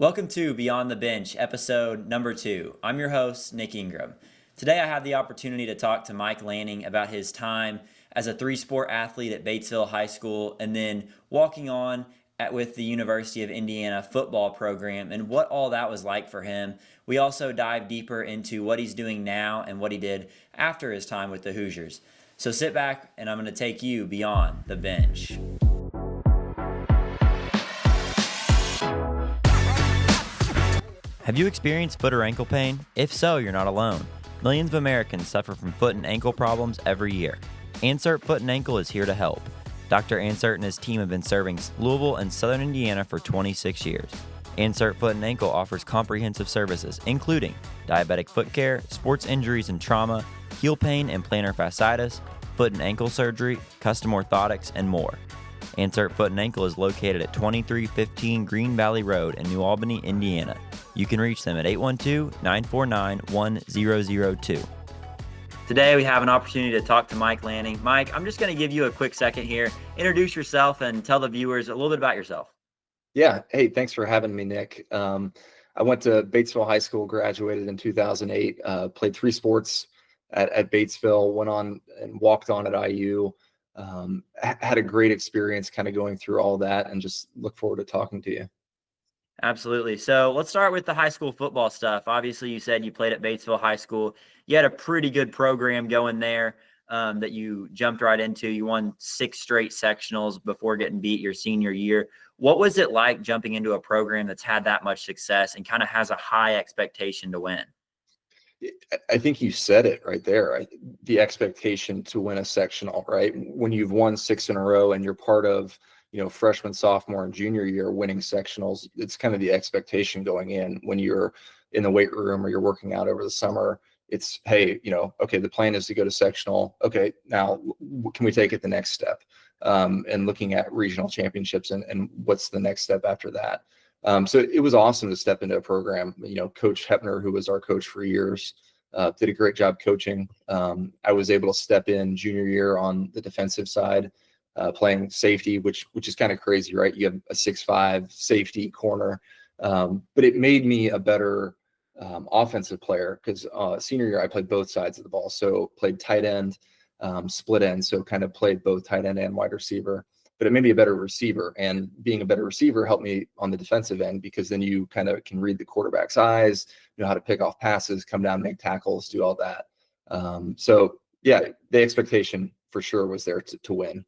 Welcome to Beyond the Bench, episode number 2. I'm your host, Nick Ingram. Today I have the opportunity to talk to Mike Lanning about his time as a three-sport athlete at Batesville High School and then walking on with the University of Indiana football program and what all that was like for him. We also dive deeper into what he's doing now and what he did after his time with the Hoosiers. So sit back and I'm going to take you beyond the bench. Have you experienced foot or ankle pain? If so, you're not alone. Millions of Americans suffer from foot and ankle problems every year. Ansert Foot and Ankle is here to help. Dr. Ansert and his team have been serving Louisville and Southern Indiana for 26 years. Ansert Foot and Ankle offers comprehensive services, including diabetic foot care, sports injuries and trauma, heel pain and plantar fasciitis, foot and ankle surgery, custom orthotics, and more. Ansert Foot and Ankle is located at 2315 Green Valley Road in New Albany, Indiana. You can reach them at 812-949-1002. Today we have an opportunity to talk to Mike Lanning. Mike, I'm just going to give you a quick second here. Introduce yourself and tell the viewers a little bit about yourself. Yeah. Hey, thanks for having me, Nick. I went to Batesville High School, graduated in 2008, played three sports at Batesville, went on and walked on at IU. Had a great experience kind of going through all that and just look forward to talking to you. Absolutely. So let's start with the high school football stuff. Obviously, you said you played at Batesville High School. You had a pretty good program going there that you jumped right into. You won 6 straight sectionals before getting beat your senior year. What was it like jumping into a program that's had that much success and kind of has a high expectation to win? I think you said it right there. The expectation to win a sectional, right? When you've won 6 in a row and you're part of, freshman, sophomore, and junior year winning sectionals, it's kind of the expectation going in. When you're in the weight room or you're working out over the summer, it's, hey, okay, the plan is to go to sectional. Okay, now can we take it the next step? And looking at regional championships and what's the next step after that? So it was awesome to step into a program. Coach Hepner, who was our coach for years, did a great job coaching. I was able to step in junior year on the defensive side, playing safety, which is kind of crazy, right? You have a 6'5" safety corner, but it made me a better offensive player because senior year I played both sides of the ball. So played tight end, split end, so kind of played both tight end and wide receiver. But it made me a better receiver, and being a better receiver helped me on the defensive end because then you kind of can read the quarterback's eyes, know how to pick off passes, come down, make tackles, do all that. So yeah, the expectation for sure was there to win.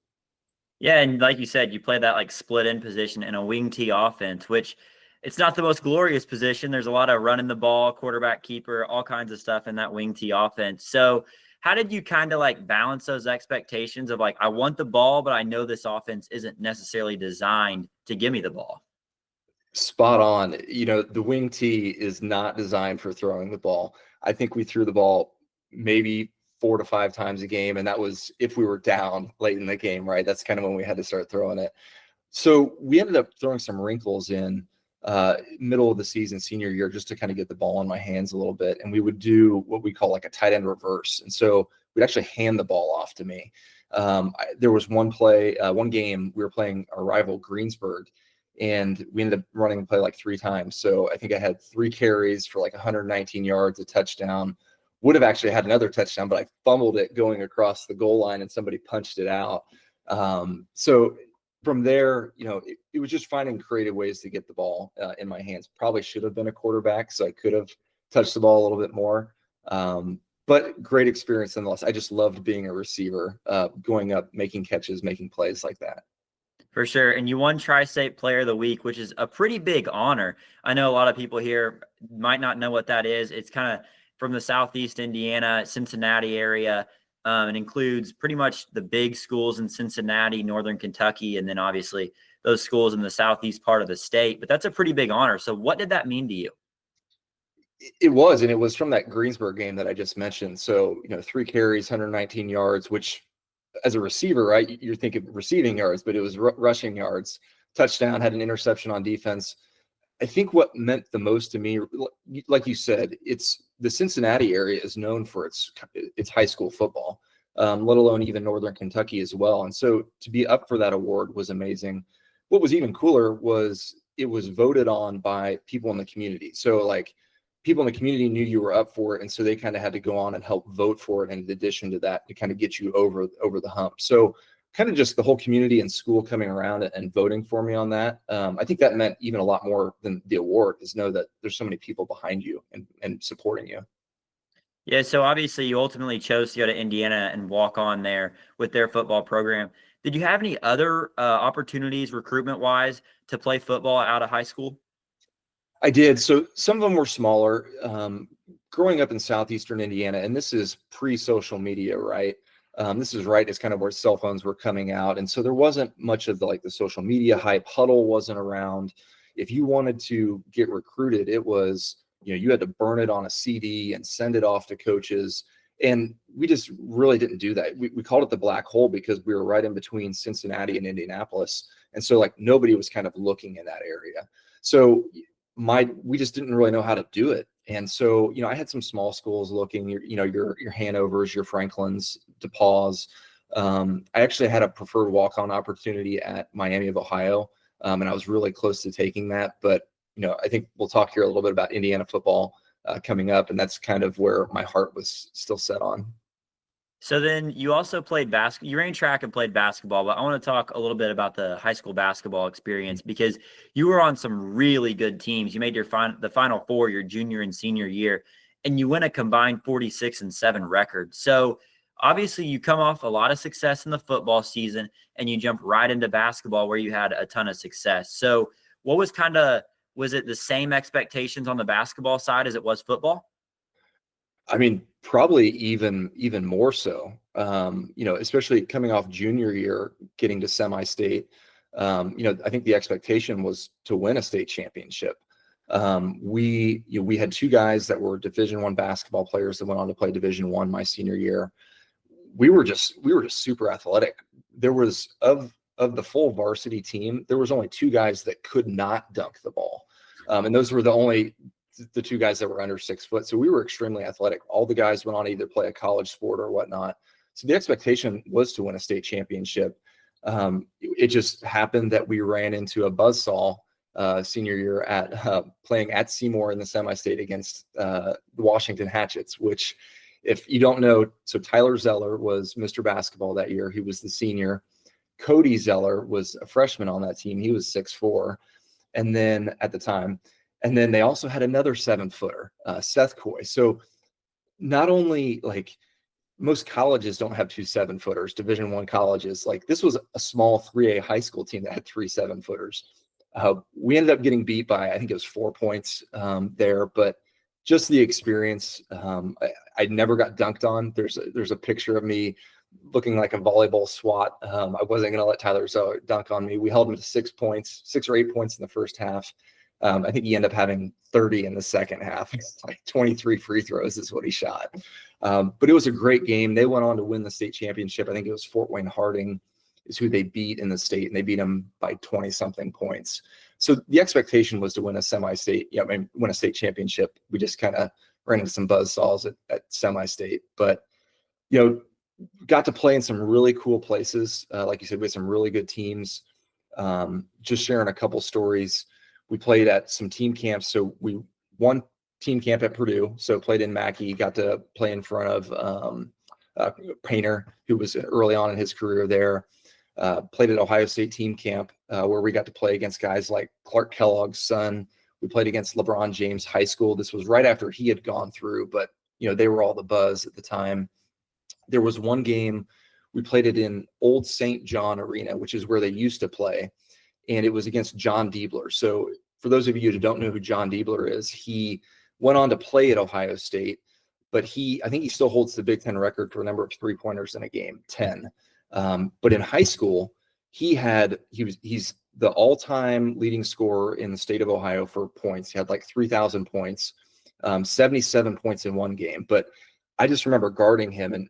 Yeah, and like you said, you played that like split end position in a wing T offense, which it's not the most glorious position. There's a lot of running the ball, quarterback keeper, all kinds of stuff in that wing T offense. So how did you kind of like balance those expectations of like, I want the ball, but I know this offense isn't necessarily designed to give me the ball? Spot on. The wing T is not designed for throwing the ball. I think we threw the ball maybe 4 to 5 times a game, and that was if we were down late in the game, right? That's kind of when we had to start throwing it. So we ended up throwing some wrinkles in middle of the season, senior year, just to kind of get the ball in my hands a little bit. And we would do what we call like a tight end reverse. And so we'd actually hand the ball off to me. There was one game, we were playing our rival Greensburg, and we ended up running the play like 3 times. So I think I had 3 carries for like 119 yards, a touchdown. Would have actually had another touchdown, but I fumbled it going across the goal line and somebody punched it out. So from there, it was just finding creative ways to get the ball in my hands. Probably should have been a quarterback, so I could have touched the ball a little bit more. But great experience nonetheless. I just loved being a receiver, going up, making catches, making plays like that. For sure. And you won Tri-State Player of the Week, which is a pretty big honor. I know a lot of people here might not know what that is. It's kind of from the Southeast Indiana, Cincinnati area. It includes pretty much the big schools in Cincinnati, Northern Kentucky, and then obviously those schools in the southeast part of the state. But that's a pretty big honor. So what did that mean to you? It was, and it was from that Greensburg game that I just mentioned. So, 3 carries, 119 yards, which as a receiver, right, you're thinking receiving yards, but it was rushing yards. Touchdown, had an interception on defense. I think what meant the most to me, like you said, it's the Cincinnati area is known for its high school football, let alone even Northern Kentucky as well. And so to be up for that award was amazing. What was even cooler was it was voted on by people in the community. So like people in the community knew you were up for it. And so they kind of had to go on and help vote for it. And in addition to that, to kind of get you over the hump. So kind of just the whole community and school coming around and voting for me on that. I think that meant even a lot more than the award, is know that there's so many people behind you and supporting you. Yeah, so obviously you ultimately chose to go to Indiana and walk on there with their football program. Did you have any other opportunities recruitment-wise to play football out of high school? I did. So some of them were smaller. Growing up in southeastern Indiana, and this is pre-social media, right? This is right as kind of where cell phones were coming out, and so there wasn't much of the social media hype. Huddle wasn't around. If you wanted to get recruited, it was you had to burn it on a CD and send it off to coaches. And we just really didn't do that. We called it the black hole because we were right in between Cincinnati and Indianapolis. And so nobody was kind of looking in that area. So we just didn't really know how to do it. And so, I had some small schools looking, your Hanovers, your Franklins, DePauws. I actually had a preferred walk-on opportunity at Miami of Ohio. And I was really close to taking that, but I think we'll talk here a little bit about Indiana football coming up, and that's kind of where my heart was still set on. So then you also played basketball. You ran track and played basketball, but I want to talk a little bit about the high school basketball experience because you were on some really good teams. You made the Final Four your junior and senior year, and you win a combined 46-7 record. So obviously you come off a lot of success in the football season, and you jump right into basketball where you had a ton of success. So what was it the same expectations on the basketball side as it was football? I mean, probably even more so, especially coming off junior year, getting to semi-state. I think the expectation was to win a state championship. We had two guys that were Division I basketball players that went on to play Division I my senior year. We were just super athletic. There was of the full varsity team, there was only two guys that could not dunk the ball. And those were the two guys that were under 6 foot. So we were extremely athletic. All the guys went on to either play a college sport or whatnot. So the expectation was to win a state championship. It just happened that we ran into a buzzsaw senior year at playing at Seymour in the semi-state against the Washington Hatchets, which if you don't know, so Tyler Zeller was Mr. Basketball that year. He was the senior. Cody Zeller was a freshman on that team. He was 6'4", and then at the time, and then they also had another 7-footer, Seth Coy. So not only most colleges don't have two 7-footers, Division I colleges. This was a small 3A high school team that had three 7-footers. We ended up getting beat by, I think it was 4 points there, but just the experience. I never got dunked on. There's a picture of me looking like a volleyball swat. I wasn't going to let Tyler Zeller dunk on me. We held him to 6 or 8 points in the first half. I think he ended up having 30 in the second half. 23 free throws is what he shot. But it was a great game. They went on to win the state championship. I think it was Fort Wayne Harding is who they beat in the state, and they beat them by 20-something points. So the expectation was to win a semi-state, win a state championship. We just kind of ran into some buzzsaws at semi-state. But, got to play in some really cool places. Like you said, we had some really good teams. Just sharing a couple stories. We played at some team camps. So we won team camp at Purdue. So played in Mackey, got to play in front of Painter, who was early on in his career there. Played at Ohio State team camp where we got to play against guys like Clark Kellogg's son. We played against LeBron James High School. This was right after he had gone through, but they were all the buzz at the time. There was one game we played it in Old St. John Arena, which is where they used to play, and it was against John Diebler. So for those of you who don't know who John Diebler is, he went on to play at Ohio State, but I think he still holds the Big Ten record for a number of three-pointers in a game, 10. But in high school, he's the all-time leading scorer in the state of Ohio for points. He had 3,000 points, 77 points in one game. But I just remember guarding him, and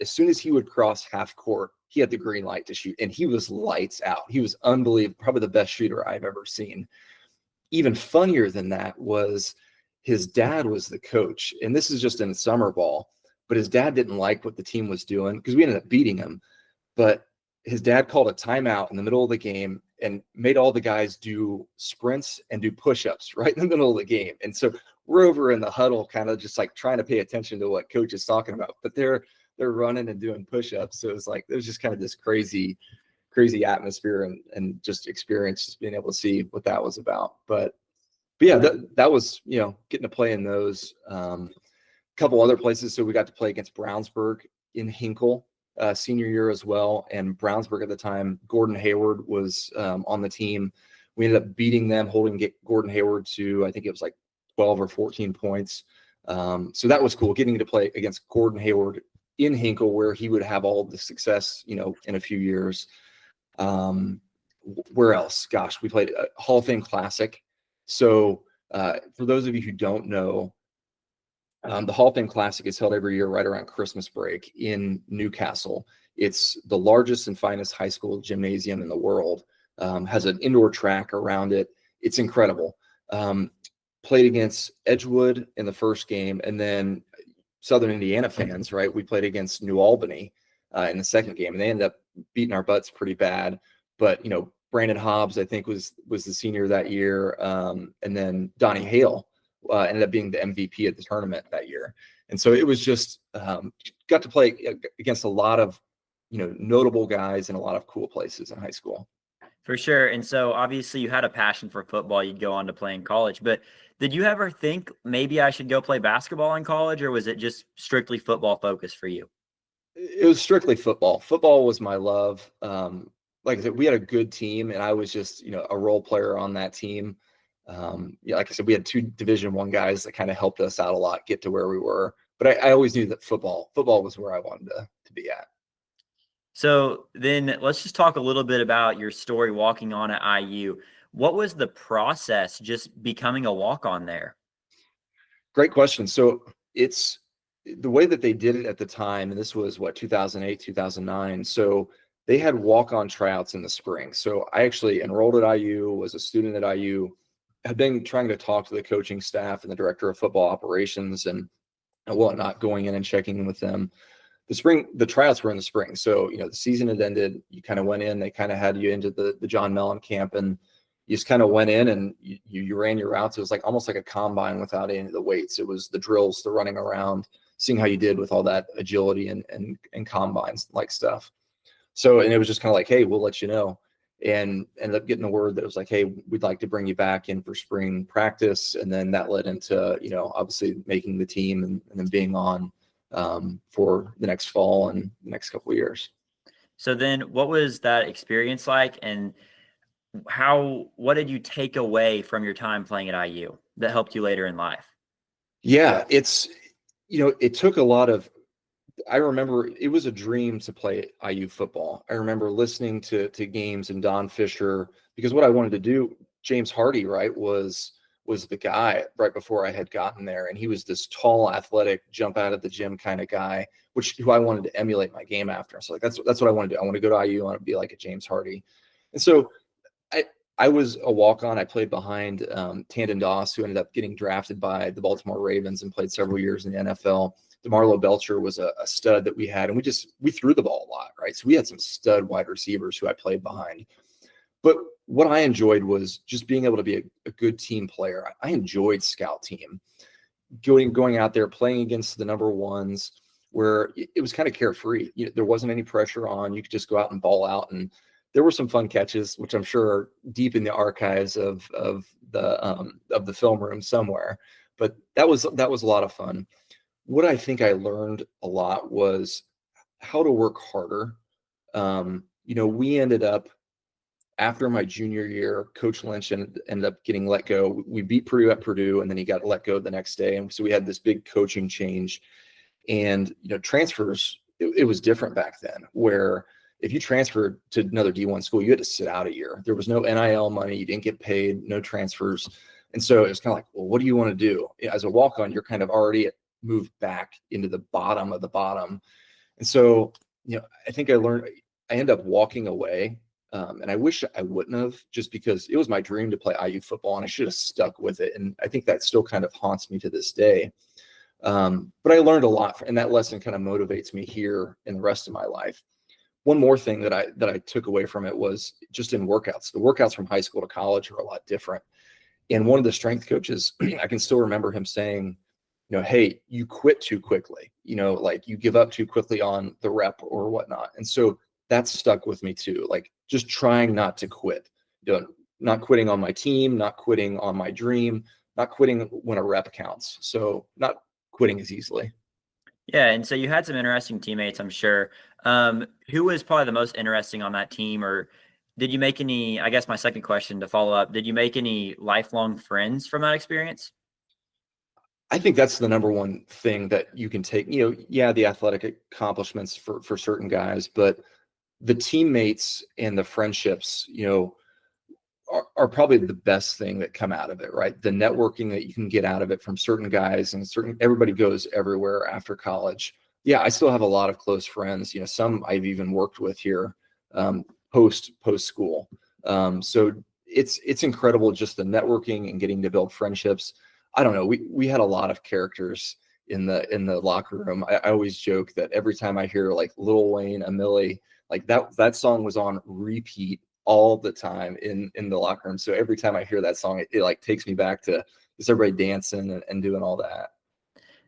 as soon as he would cross half court, he had the green light to shoot, and he was lights out. He was unbelievable, probably the best shooter I've ever seen. Even funnier than that was his dad was the coach, and this is just in summer ball, but his dad didn't like what the team was doing because we ended up beating him. But his dad called a timeout in the middle of the game, and made all the guys do sprints and do push-ups right in the middle of the game. And so we're over in the huddle, kind of just like trying to pay attention to what coach is talking about, but they're running and doing push-ups. So it was just kind of this crazy atmosphere and just experience, just being able to see what that was about. But yeah, that was, getting to play in those. Couple other places. So we got to play against Brownsburg in Hinkle senior year as well. And Brownsburg at the time, Gordon Hayward was on the team. We ended up beating them, holding Gordon Hayward to, I think it was like 12 or 14 points. So that was cool, getting to play against Gordon Hayward in Hinkle, where he would have all the success, in a few years. Where else? Gosh, we played a Hall of Fame Classic. So for those of you who don't know, the Hall of Fame Classic is held every year right around Christmas break in Newcastle. It's the largest and finest high school gymnasium in the world. Has an indoor track around it. It's incredible. Played against Edgewood in the first game, and then Southern Indiana fans, right? We played against New Albany in the second game, and they ended up beating our butts pretty bad. But Brandon Hobbs, I think, was the senior that year, and then Donnie Hale ended up being the MVP of the tournament that year. And so it was just got to play against a lot of notable guys in a lot of cool places in high school. For sure. And so obviously you had a passion for football. You'd go on to play in college, but did you ever think maybe I should go play basketball in college, or was it just strictly football focused for you? It was strictly football. Football was my love. Like I said, we had a good team, and I was just a role player on that team. Like I said, we had 2 Division I guys that kind of helped us out a lot, get to where we were. But I always knew that football was where I wanted to be at. So then let's just talk a little bit about your story walking on at IU. What was the process just becoming a walk-on there? Great question. So it's the way that they did it at the time, and this was 2008, 2009. So they had walk-on tryouts in the spring. So I actually enrolled at IU, was a student at IU, had been trying to talk to the coaching staff and the director of football operations and whatnot, going in and checking in with them. The tryouts were in the spring. So, the season had ended. You kind of went in, they kind of had you into the John Mellon camp, and you just kind of went in and you ran your routes. It was almost like a combine without any of the weights. It was the drills, the running around, seeing how you did with all that agility and combines like stuff. So, and it was just kind of like, hey, we'll let you know. And ended up getting the word that it was like, hey, we'd like to bring you back in for spring practice. And then that led into, obviously making the team and then being on for the next fall and the next couple of years. So then what was that experience like, and what did you take away from your time playing at IU that helped you later in life? Yeah, it took a lot of, I remember it was a dream to play IU football. I remember listening to games and Don Fisher, because what I wanted to do, James Hardy, right, was the guy right before I had gotten there. And he was this tall, athletic, jump out of the gym kind of guy, who I wanted to emulate my game after. So that's what I want to do. I want to go to IU. I want to be like a James Hardy. And so I was a walk-on. I played behind Tandon Doss, who ended up getting drafted by the Baltimore Ravens and played several years in the NFL. DeMarlo Belcher was a stud that we had, and we threw the ball a lot, right? So we had some stud wide receivers who I played behind. But what I enjoyed was just being able to be a good team player. I enjoyed scout team, going out there, playing against the number ones, where it was kind of carefree. There wasn't any pressure on. You could just go out and ball out, and there were some fun catches, which I'm sure are deep in the archives of the film room somewhere. But that was a lot of fun. What I think I learned a lot was how to work harder. We ended up, after my junior year, Coach Lynch ended up getting let go. We beat Purdue at Purdue, and then he got let go the next day. And so we had this big coaching change. And, transfers, it was different back then, where if you transferred to another D1 school, you had to sit out a year. There was no NIL money. You didn't get paid, no transfers. And so it was kind of like, well, what do you want to do? As a walk-on, you're kind of already moved back into the bottom of the bottom. And so, I think I ended up walking away. And I wish I wouldn't have, just because it was my dream to play IU football, and I should have stuck with it. And I think that still kind of haunts me to this day. But I learned a lot, and that lesson kind of motivates me here in the rest of my life. one more thing that I took away from it was just in workouts. The workouts from high school to college are a lot different. And one of the strength coaches, I can still remember him saying, hey, you quit too quickly, like you give up too quickly on the rep or whatnot. And so that's stuck with me too. Like just trying not to quit, not quitting on my team, not quitting on my dream, not quitting when a rep counts. So not quitting as easily. Yeah, and so you had some interesting teammates, I'm sure. Who was probably the most interesting on that team, or did you make any, I guess my second question to follow up, did you make any lifelong friends from that experience? I think that's the number one thing that you can take, the athletic accomplishments for certain guys, but the teammates and the friendships, are probably the best thing that come out of it, right? The networking that you can get out of it from certain guys, and everybody goes everywhere after college. Yeah, I still have a lot of close friends, some I've even worked with here, post school. So it's incredible, just the networking and getting to build friendships. I don't know. We had a lot of characters in the locker room. I always joke that every time I hear like Lil Wayne, a Millie, like that song was on repeat all the time in the locker room. So every time I hear that song, it like takes me back to just everybody dancing and doing all that.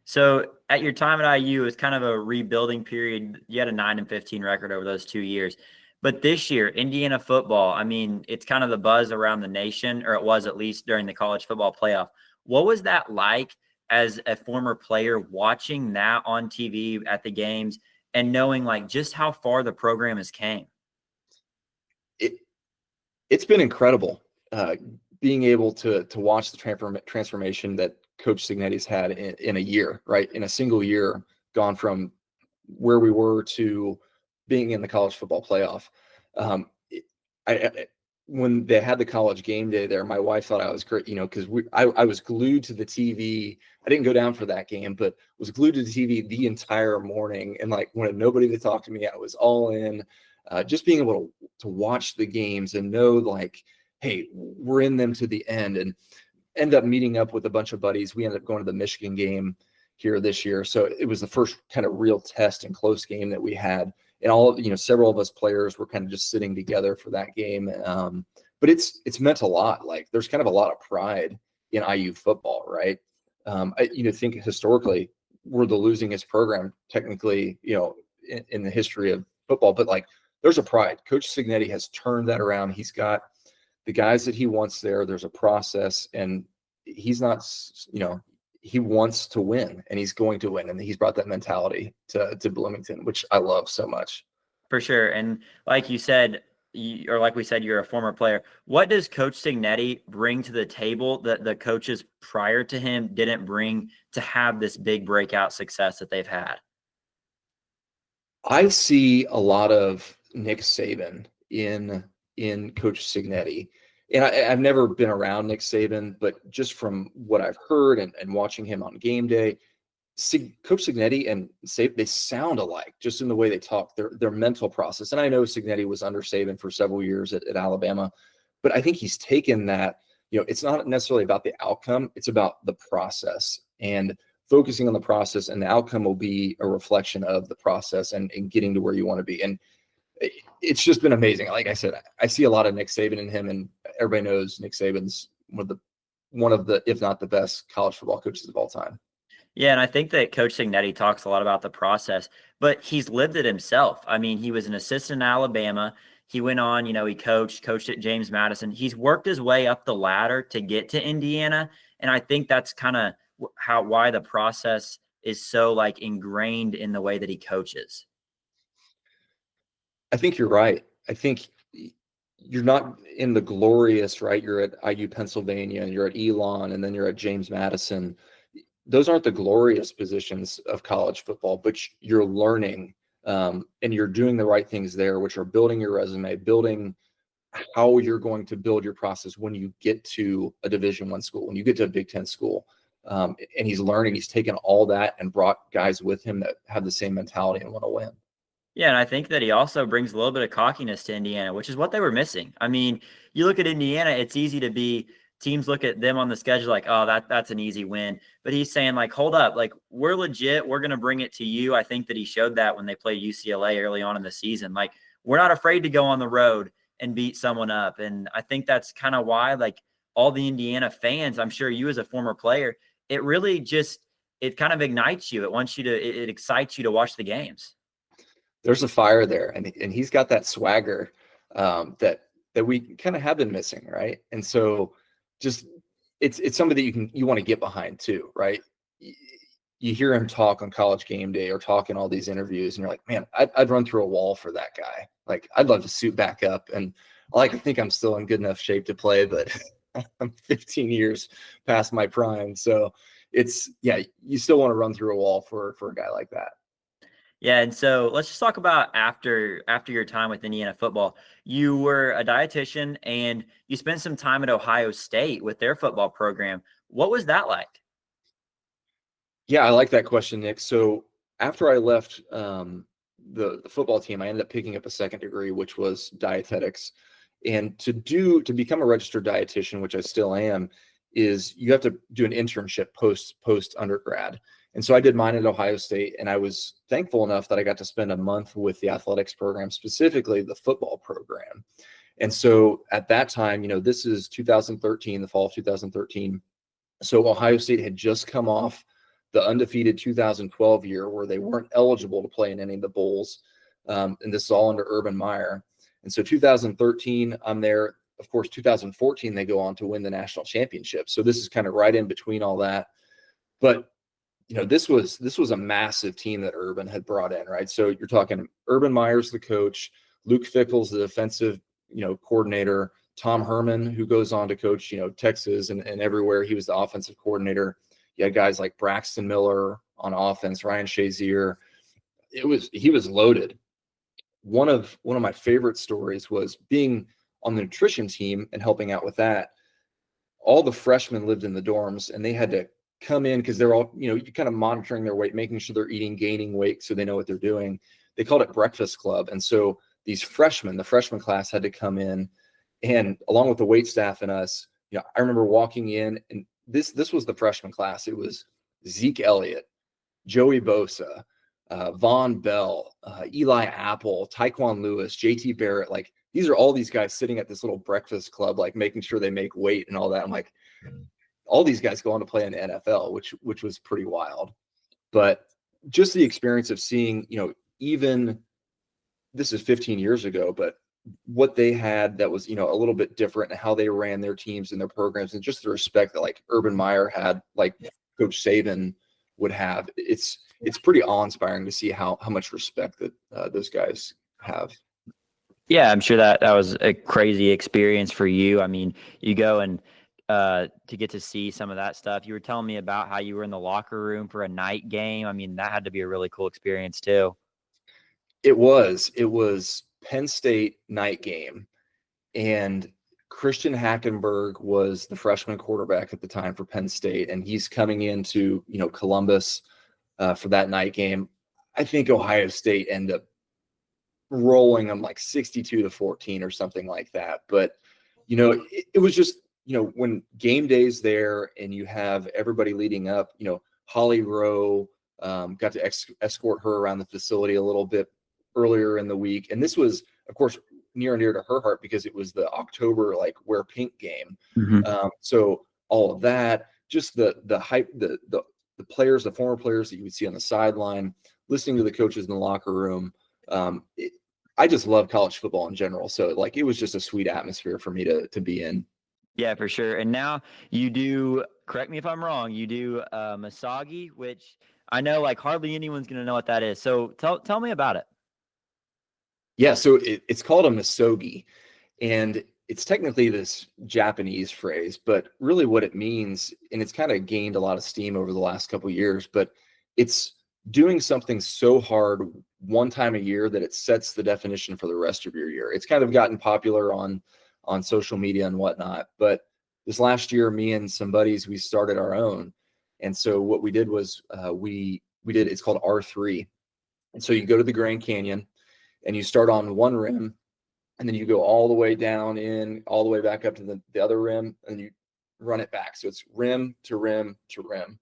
So at your time at IU, it was kind of a rebuilding period. You had a 9-15 record over those 2 years. But this year, Indiana football, I mean, it's kind of the buzz around the nation, or it was at least during the college football playoff. What was that like as a former player watching that on TV at the games and knowing like just how far the program has came? It's been incredible, being able to watch the transformation that Coach Signetti's had in a year, right? In a single year, gone from where we were to being in the college football playoff. I when they had the college game day there, my wife thought I was great, because I was glued to the TV. I didn't go down for that game, but was glued to the TV the entire morning, and like wanted nobody to talk to me. I was all in. Just being able to watch the games and know like, hey, we're in them to the end, and end up meeting up with a bunch of buddies. We ended up going to the Michigan game here this year. So it was the first kind of real test and close game that we had. And all, several of us players were kind of just sitting together for that game. But it's meant a lot. Like there's kind of a lot of pride in IU football, right? I think historically we're the losingest program technically, in the history of football, but like there's a pride. Coach Signetti has turned that around. He's got the guys that he wants there. There's a process, and he's not, he wants to win, and he's going to win. And he's brought that mentality to Bloomington, which I love so much. For sure. And like you said, or like we said, you're a former player. What does Coach Signetti bring to the table that the coaches prior to him didn't bring to have this big breakout success that they've had? I see a lot of Nick Saban in Coach Signetti. And I've never been around Nick Saban, but just from what I've heard and watching him on game day, Coach Signetti and Saban, they sound alike just in the way they talk, their mental process. And I know Signetti was under Saban for several years at Alabama, but I think he's taken that, it's not necessarily about the outcome, it's about the process, and focusing on the process, and the outcome will be a reflection of the process and getting to where you want to be. And it's just been amazing. Like I said, I see a lot of Nick Saban in him, and everybody knows Nick Saban's one of the, if not the best college football coaches of all time. Yeah, and I think that Coach Signetti talks a lot about the process, but he's lived it himself. I mean, he was an assistant in Alabama. He went on, he coached at James Madison. He's worked his way up the ladder to get to Indiana, and I think that's kind of why the process is so like ingrained in the way that he coaches. I think you're right. I think you're not in the glorious, right? You're at IU Pennsylvania, and you're at Elon, and then you're at James Madison. Those aren't the glorious positions of college football, but you're learning, and you're doing the right things there, which are building your resume, building how you're going to build your process when you get to a Division I school, when you get to a Big Ten school. And he's learning. He's taken all that and brought guys with him that have the same mentality and want to win. Yeah, and I think that he also brings a little bit of cockiness to Indiana, which is what they were missing. I mean, you look at Indiana, it's easy to be teams look at them on the schedule like, oh, that's an easy win. But he's saying like, hold up, like we're legit. We're going to bring it to you. I think that he showed that when they played UCLA early on in the season. Like we're not afraid to go on the road and beat someone up. And I think that's kind of why, like, all the Indiana fans, I'm sure you as a former player, it really just, it kind of ignites you. It wants you to, it excites you to watch the games. There's a fire there, and he's got that swagger that we kind of have been missing, right? And so just it's somebody that you want to get behind too, right? You hear him talk on College Game Day or talk in all these interviews, and you're like, man, I'd run through a wall for that guy. Like, I'd love to suit back up, and I like to think I'm still in good enough shape to play, but I'm 15 years past my prime, so it's you still want to run through a wall for a guy like that. Yeah, and so let's just talk about after your time with Indiana football. You were a dietitian and you spent some time at Ohio State with their football program. What was that like? Yeah, I like that question, Nick. So after I left the football team, I ended up picking up a second degree, which was dietetics. And to become a registered dietitian, which I still am, is you have to do an internship post undergrad. And so I did mine at Ohio State, and I was thankful enough that I got to spend a month with the athletics program, specifically the football program. And so at that time, this is 2013, the fall of 2013. So Ohio State had just come off the undefeated 2012 year where they weren't eligible to play in any of the bowls. And this is all under Urban Meyer. And so 2013, I'm there. Of course, 2014, they go on to win the national championship. So this is kind of right in between all that. But this was a massive team that Urban had brought in, right? So you're talking Urban Meyer's the coach, Luke Fickell's the defensive, coordinator, Tom Herman, who goes on to coach, Texas and everywhere. He was the offensive coordinator. You had guys like Braxton Miller on offense, Ryan Shazier. He was loaded. One of my favorite stories was being on the nutrition team and helping out with that. All the freshmen lived in the dorms, and they had to come in because they're all, you're kind of monitoring their weight, making sure they're gaining weight so they know what they're doing. They called it Breakfast Club. And so these freshmen, the freshman class had to come in, and along with the wait staff and us, I remember walking in, and this was the freshman class. It was Zeke Elliott, Joey Bosa, Von Bell, Eli Apple, Taekwon Lewis, JT Barrett. Like, these are all these guys sitting at this little breakfast club, like making sure they make weight and all that. I'm like, all these guys go on to play in the NFL, which was pretty wild. But just the experience of seeing, even this is 15 years ago, but what they had that was, a little bit different, and how they ran their teams and their programs, and just the respect that like Urban Meyer had, like Coach Saban would have. It's pretty awe-inspiring to see how much respect that those guys have. Yeah, I'm sure that was a crazy experience for you. I mean, you go and to get to see some of that stuff. You were telling me about how you were in the locker room for a night game. I mean, that had to be a really cool experience too. It was Penn State night game, and Christian Hackenberg was the freshman quarterback at the time for Penn State, and he's coming into Columbus for that night game. I think Ohio State ended up rolling them like 62-14 or something like that. But it was just when game day's there and you have everybody leading up. Holly Rowe got to escort her around the facility a little bit earlier in the week, and this was, of course, near and dear to her heart because it was the October wear pink game. Mm-hmm. So all of that, just the hype, the players, the former players that you would see on the sideline, listening to the coaches in the locker room. I just love college football in general. So it was just a sweet atmosphere for me to be in. Yeah, for sure. And now you do, correct me if I'm wrong, you do Masagi, which I know hardly anyone's going to know what that is. So tell me about it. Yeah, so it's called a misogi, and it's technically this Japanese phrase, but really what it means, and it's kind of gained a lot of steam over the last couple of years, but it's doing something so hard one time a year that it sets the definition for the rest of your year. It's kind of gotten popular on social media and whatnot, but this last year, me and some buddies, we started our own. And so what we did was it's called R3. And so you go to the Grand Canyon, and you start on one rim, and then you go all the way down in, all the way back up to the other rim, and you run it back. So it's rim to rim to rim.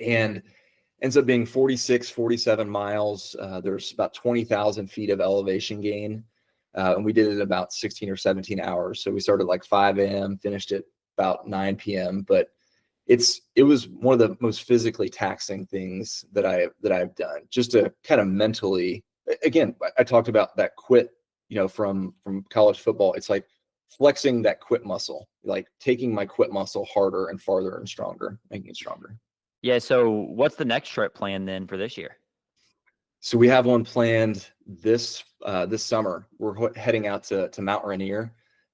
And ends up being 47 miles. There's about 20,000 feet of elevation gain. And we did it in about 16 or 17 hours. So we started like 5 a.m., finished at about 9 p.m. But it was one of the most physically taxing things that I've done, just to kind of mentally. Again, I talked about that quit, from college football. It's like flexing that quit muscle, like taking my quit muscle harder and farther and stronger, making it stronger. Yeah. So what's the next trip plan then for this year? So we have one planned this summer. We're heading out to Mount Rainier,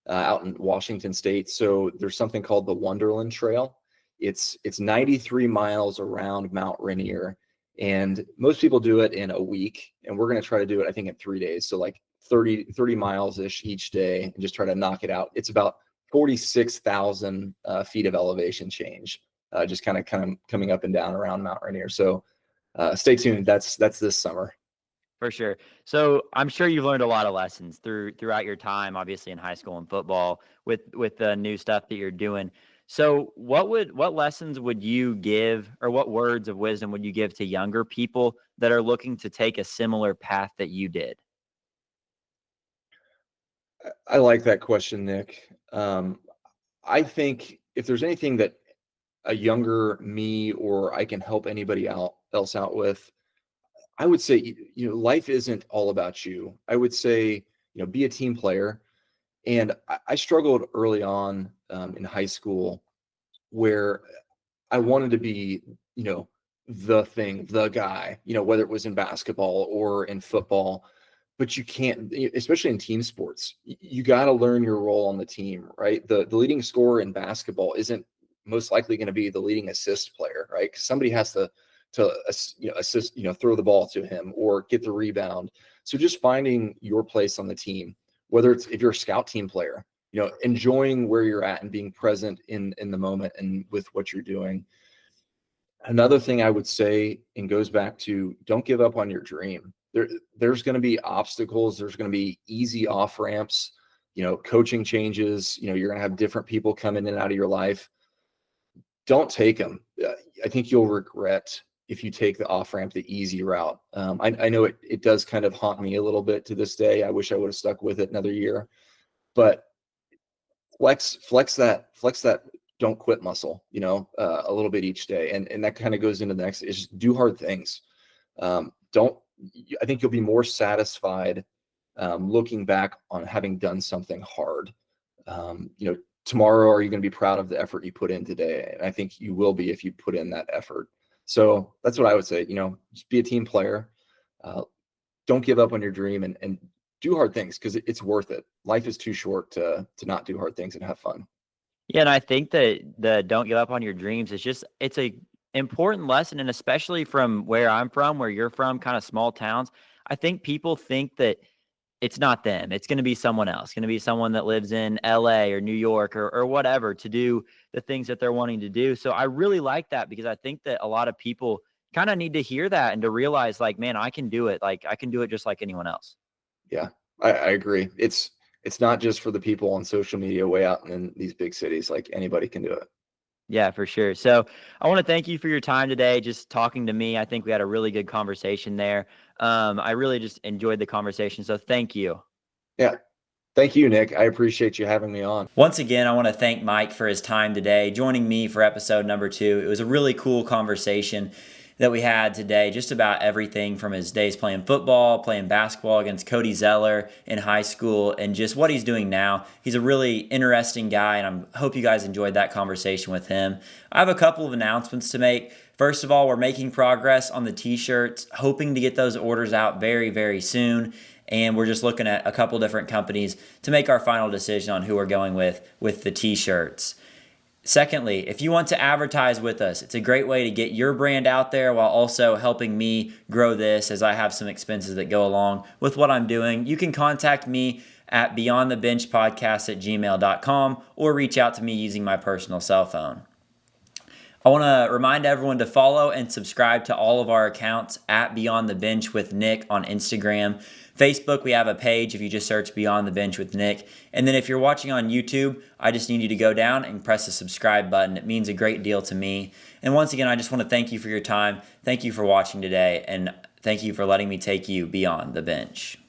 out in Washington State. So there's something called the Wonderland Trail. It's 93 miles around Mount Rainier, and most people do it in a week. And we're going to try to do it, I think, in 3 days. So like 30 miles ish each day, and just try to knock it out. It's about 46,000 feet of elevation change, just kind of coming up and down around Mount Rainier. So stay tuned. That's this summer. For sure. So I'm sure you've learned a lot of lessons throughout your time, obviously in high school and football, with the new stuff that you're doing. So what lessons would you give, or what words of wisdom would you give to younger people that are looking to take a similar path that you did? I like that question, Nick. I think if there's anything that a younger me or I can help anybody else out with, I would say, life isn't all about you. I would say, be a team player. And I struggled early on, in high school, where I wanted to be, the guy, whether it was in basketball or in football. But you can't, especially in team sports, you got to learn your role on the team, right? The leading scorer in basketball isn't most likely going to be the leading assist player, right? Because somebody has to assist, throw the ball to him or get the rebound. So just finding your place on the team, whether it's, if you're a scout team player, enjoying where you're at and being present in the moment and with what you're doing. Another thing I would say, and goes back to, don't give up on your dream. There's going to be obstacles. There's going to be easy off ramps, coaching changes. You're going to have different people come in and out of your life. Don't take them. I think you'll regret if you take the off ramp, the easy route. I know it does kind of haunt me a little bit to this day. I wish I would have stuck with it another year, but flex that don't quit muscle, a little bit each day. And that kind of goes into the next, is just do hard things. I think you'll be more satisfied looking back on having done something hard. Tomorrow, are you going to be proud of the effort you put in today? And I think you will be if you put in that effort. So that's what I would say, just be a team player. Don't give up on your dream, and do hard things, because it's worth it. Life is too short to not do hard things and have fun. Yeah, and I think that the don't give up on your dreams it's a important lesson, and especially from where I'm from, where you're from, kind of small towns. I think people think that it's not them. It's going to be someone else. It's going to be someone that lives in LA or New York or whatever, to do the things that they're wanting to do. So I really like that, because I think that a lot of people kind of need to hear that and to realize, like, man, I can do it. Like, I can do it just like anyone else. Yeah, I agree. It's not just for the people on social media way out in these big cities. Like, anybody can do it. Yeah, for sure. So I want to thank you for your time today, just talking to me. I think we had a really good conversation there. I really just enjoyed the conversation. So thank you. Yeah. Thank you, Nick. I appreciate you having me on. Once again, I want to thank Mike for his time today, joining me for episode number 2. It was a really cool conversation that we had today, just about everything from his days playing football, playing basketball against Cody Zeller in high school, and just what he's doing now. He's a really interesting guy, and I hope you guys enjoyed that conversation with him. I have a couple of announcements to make. First of all, we're making progress on the t-shirts, hoping to get those orders out very, very soon. And we're just looking at a couple different companies to make our final decision on who we're going with the t-shirts. Secondly, if you want to advertise with us, it's a great way to get your brand out there while also helping me grow this, as I have some expenses that go along with what I'm doing. You can contact me at beyondthebenchpodcast@gmail.com or reach out to me using my personal cell phone. I want to remind everyone to follow and subscribe to all of our accounts at Beyond the Bench with Nick on Instagram. Facebook, we have a page if you just search Beyond the Bench with Nick. And then if you're watching on YouTube, I just need you to go down and press the subscribe button. It means a great deal to me. And once again, I just want to thank you for your time. Thank you for watching today. And thank you for letting me take you beyond the bench.